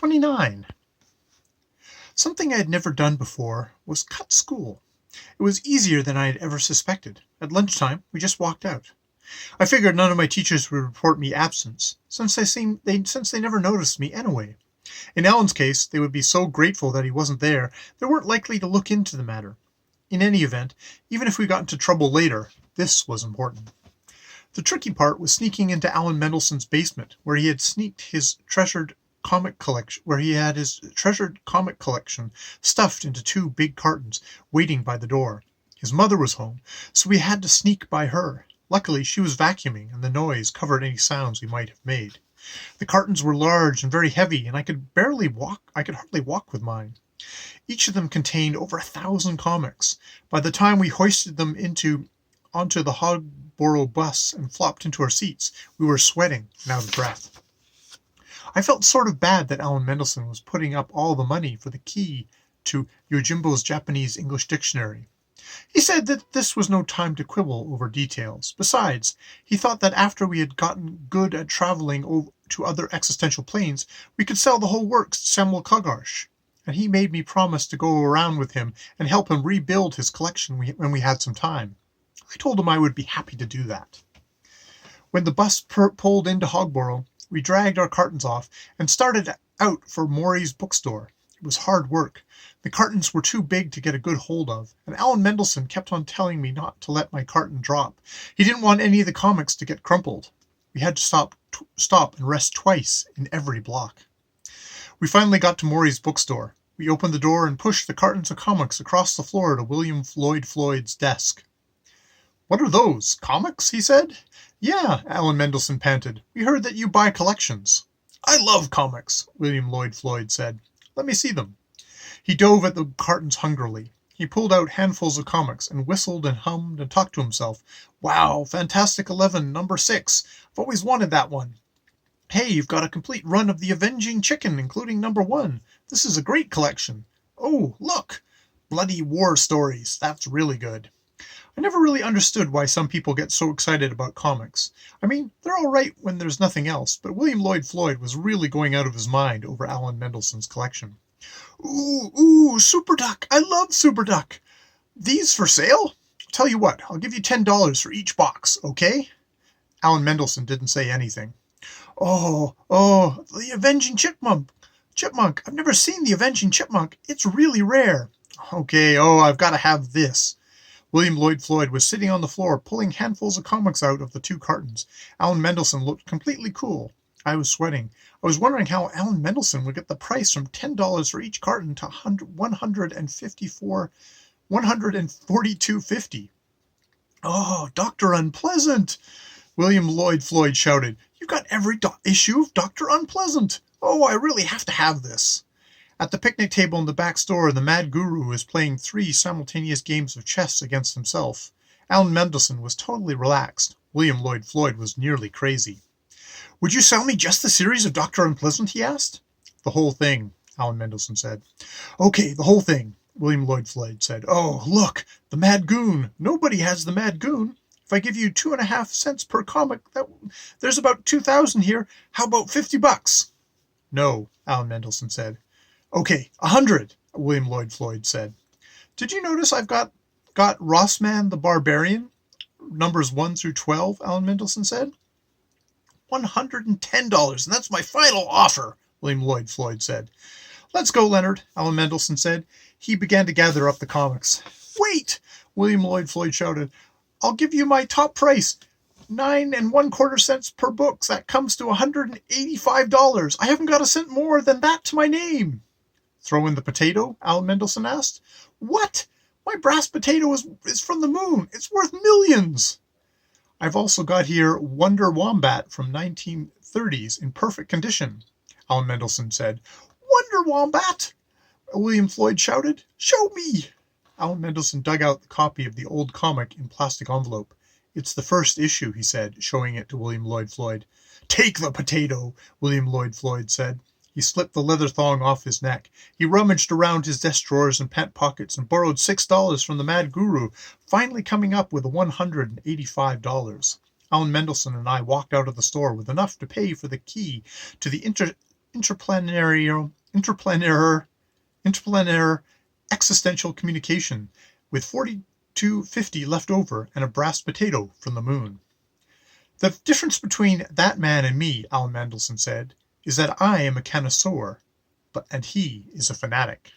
29. Something I had never done before was cut school. It was easier than I had ever suspected. At lunchtime, we just walked out. I figured none of my teachers would report me absence, since they never noticed me anyway. In Alan's case, they would be so grateful that he wasn't there, they weren't likely to look into the matter. In any event, even if we got into trouble later, this was important. The tricky part was sneaking into Aln Mndlshnn's basement, where he had his treasured comic collection stuffed into two big cartons, waiting by the door. His mother was home, so we had to sneak by her. Luckily, she was vacuuming, and the noise covered any sounds we might have made. The cartons were large and very heavy, and I could hardly walk with mine. Each of them contained over 1,000 comics. By the time we hoisted them onto the Hogborough bus and flopped into our seats, we were sweating and out of breath. I felt sort of bad that Aln Mndlshn was putting up all the money for the key to Yojimbo's Japanese-English dictionary. He said that this was no time to quibble over details. Besides, he thought that after we had gotten good at traveling to other existential planes, we could sell the whole works to Samuel Kogarsh. And he made me promise to go around with him and help him rebuild his collection when we had some time. I told him I would be happy to do that. When the bus pulled into Hogborough, we dragged our cartons off and started out for Maury's bookstore. It was hard work. The cartons were too big to get a good hold of, and Aln Mndlshn kept on telling me not to let my carton drop. He didn't want any of the comics to get crumpled. We had to stop and rest twice in every block. We finally got to Maury's bookstore. We opened the door and pushed the cartons of comics across the floor to William Lloyd Floyd's desk. "What are those, comics?" he said. "Yeah," Aln Mndlshn panted. "We heard that you buy collections." "I love comics," William Lloyd Floyd said. "Let me see them." He dove at the cartons hungrily. He pulled out handfuls of comics and whistled and hummed and talked to himself. "Wow, Fantastic 11, number 6. I've always wanted that one. Hey, you've got a complete run of The Avenging Chicken, including number 1. This is a great collection. Oh, look! Bloody war stories. That's really good." I never really understood why some people get so excited about comics. I mean, they're all right when there's nothing else, but William Lloyd Floyd was really going out of his mind over Aln Mndlshn's collection. Ooh, Super Duck! I love Super Duck! These for sale? Tell you what, I'll give you $10 for each box, okay? Aln Mndlshn didn't say anything. Oh, The Avenging Chipmunk! I've never seen The Avenging Chipmunk. It's really rare. Okay, I've got to have this. William Lloyd Floyd was sitting on the floor, pulling handfuls of comics out of the two cartons. Aln Mndlshn looked completely cool. I was sweating. I was wondering how Aln Mndlshn would get the price from $10 for each carton to $142.50. "Oh, Dr. Unpleasant!" William Lloyd Floyd shouted. "You've got every issue of Dr. Unpleasant! Oh, I really have to have this." At the picnic table in the back store, the mad guru was playing 3 simultaneous games of chess against himself. Aln Mndlshn was totally relaxed. William Lloyd Floyd was nearly crazy. "Would you sell me just the series of Dr. Unpleasant?" he asked. "The whole thing," Aln Mndlshn said. "Okay, the whole thing," William Lloyd Floyd said. "Oh, look, the Mad Goon. Nobody has the Mad Goon. If I give you 2.5 cents per comic, there's about 2,000 here. How about $50? "No," Aln Mndlshn said. "Okay, 100, William Lloyd Floyd said. "Did you notice I've got Rossman the Barbarian? Numbers 1 through 12, Aln Mndlshn said. $110, and that's my final offer, William Lloyd Floyd said. "Let's go, Leonard," Aln Mndlshn said. He began to gather up the comics. "Wait!" William Lloyd Floyd shouted. "I'll give you my top price. 9.25 cents per book. That comes to $185. I haven't got a cent more than that to my name." "Throw in the potato?" Aln Mndlshn asked. "What? My brass potato is from the moon. It's worth millions." "I've also got here Wonder Wombat from 1930s in perfect condition," Aln Mndlshn said. "Wonder Wombat!" William Floyd shouted. "Show me!" Aln Mndlshn dug out the copy of the old comic in plastic envelope. "It's the first issue," he said, showing it to William Lloyd Floyd. "Take the potato," William Lloyd Floyd said. He slipped the leather thong off his neck. He rummaged around his desk drawers and pant pockets and borrowed $6 from the mad guru, finally coming up with $185. Aln Mndlshn and I walked out of the store with enough to pay for the key to the interplanetary existential communication with 4250 left over and a brass potato from the moon. The difference between that man and me, Aln Mndlshn said, is that I am a connoisseur, and he is a fanatic.